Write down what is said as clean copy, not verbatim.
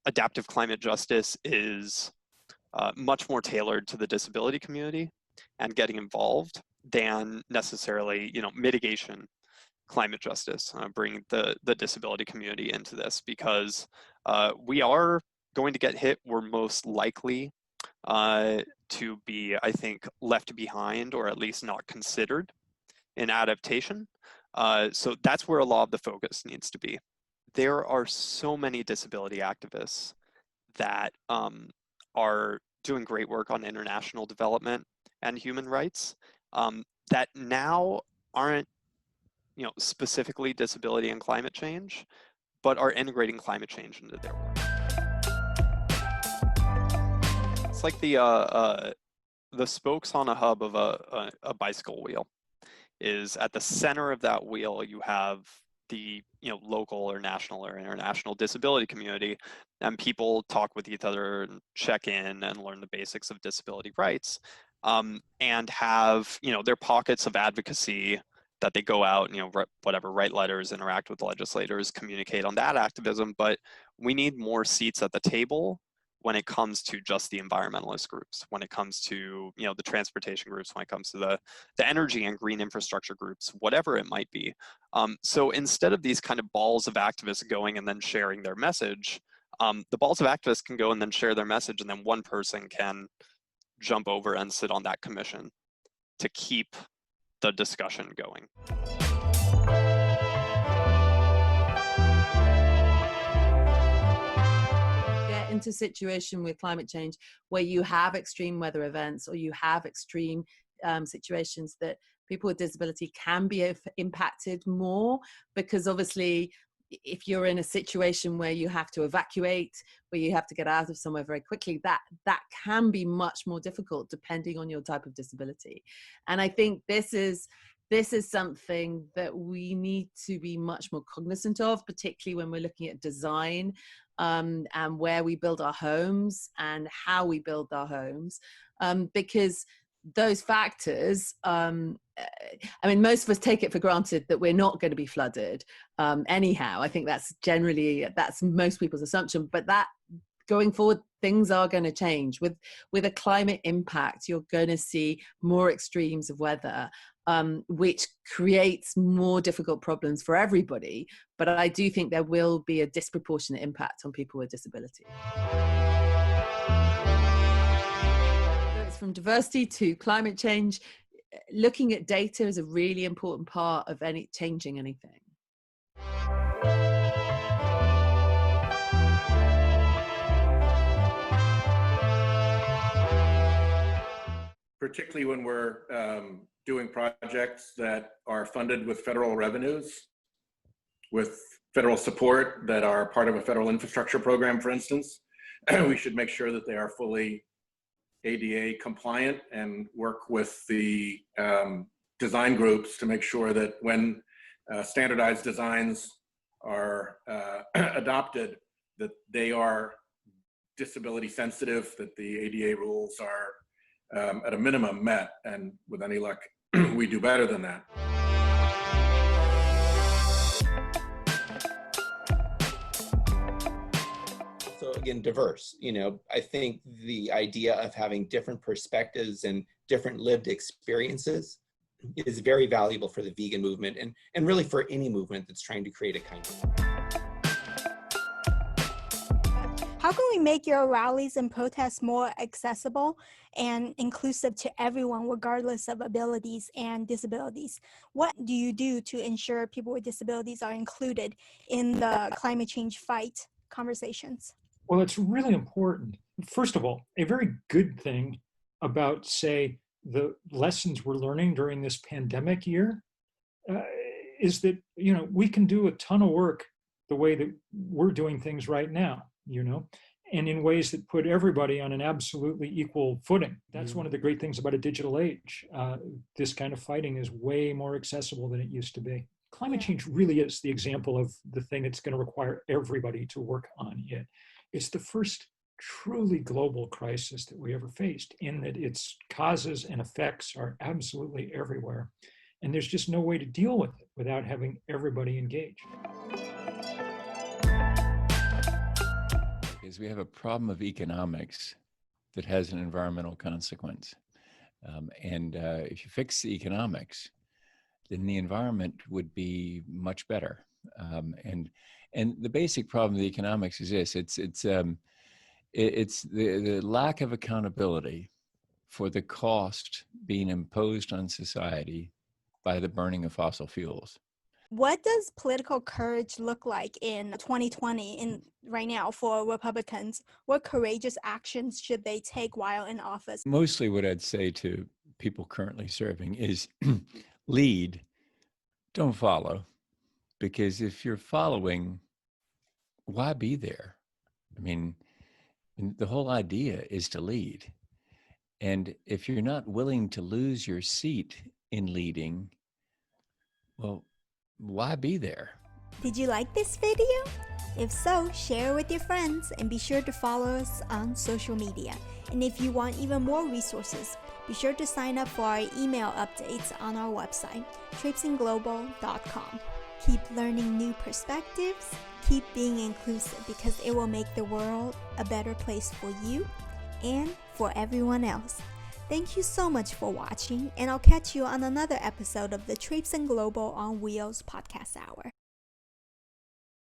adaptive climate justice is much more tailored to the disability community and getting involved than necessarily, mitigation climate justice, bringing the disability community into this, because we are going to get hit. We're most likely to be, I think, left behind, or at least not considered in adaptation. So that's where a lot of the focus needs to be. There are so many disability activists that are doing great work on international development and human rights that now aren't, specifically disability and climate change, but are integrating climate change into their work. It's like the spokes on a hub of a bicycle wheel. Is at the center of that wheel, you have the local or national or international disability community, and people talk with each other and check in and learn the basics of disability rights, and have their pockets of advocacy that they go out and write letters, interact with legislators, communicate on that activism. But we need more seats at the table when it comes to just the environmentalist groups, when it comes to the transportation groups, when it comes to the energy and green infrastructure groups, whatever it might be. So instead of these kind of balls of activists going and then sharing their message, the balls of activists can go and then share their message, and then one person can jump over and sit on that commission to keep the discussion going. Into a situation with climate change where you have extreme weather events, or you have extreme situations that people with disability can be impacted more, because obviously if you're in a situation where you have to evacuate, where you have to get out of somewhere very quickly, that can be much more difficult depending on your type of disability. And I think this is something that we need to be much more cognizant of, particularly when we're looking at design and where we build our homes and how we build our homes, because those factors, most of us take it for granted that we're not going to be flooded anyhow. I think that's most people's assumption, but that going forward, things are going to change. With a climate impact, you're going to see more extremes of weather, which creates more difficult problems for everybody. But I do think there will be a disproportionate impact on people with disability. It's from diversity to climate change. Looking at data is a really important part of changing anything. Particularly when we're doing projects that are funded with federal revenues, with federal support, that are part of a federal infrastructure program, for instance, we should make sure that they are fully ADA compliant and work with the design groups to make sure that when standardized designs are adopted, that they are disability sensitive, that the ADA rules are at a minimum met, and with any luck, we do better than that. So again, diverse, I think the idea of having different perspectives and different lived experiences is very valuable for the vegan movement, and really for any movement that's trying to create a kindness. How can we make your rallies and protests more accessible and inclusive to everyone, regardless of abilities and disabilities? What do you do to ensure people with disabilities are included in the climate change fight conversations? Well, it's really important. First of all, a very good thing about, say, the lessons we're learning during this pandemic year is that, we can do a ton of work the way that we're doing things right now, and in ways that put everybody on an absolutely equal footing. That's one of the great things about a digital age. This kind of fighting is way more accessible than it used to be. Climate change really is the example of the thing that's going to require everybody to work on it. It's the first truly global crisis that we ever faced, in that its causes and effects are absolutely everywhere. And there's just no way to deal with it without having everybody engaged. is we have a problem of economics that has an environmental consequence. If you fix the economics, then the environment would be much better. And the basic problem of the economics is this: it's the lack of accountability for the cost being imposed on society by the burning of fossil fuels. What does political courage look like in 2020 right now for Republicans? What courageous actions should they take while in office? Mostly what I'd say to people currently serving is lead, don't follow. Because if you're following, why be there? I mean, the whole idea is to lead. And if you're not willing to lose your seat in leading, well, why be there? Did you like this video? If so, share it with your friends and be sure to follow us on social media. And if you want even more resources, be sure to sign up for our email updates on our website, traipsinglobal.com. Keep learning new perspectives, keep being inclusive because it will make the world a better place for you and for everyone else. Thank you so much for watching, and I'll catch you on another episode of the Traipsin Global on Wheels podcast hour.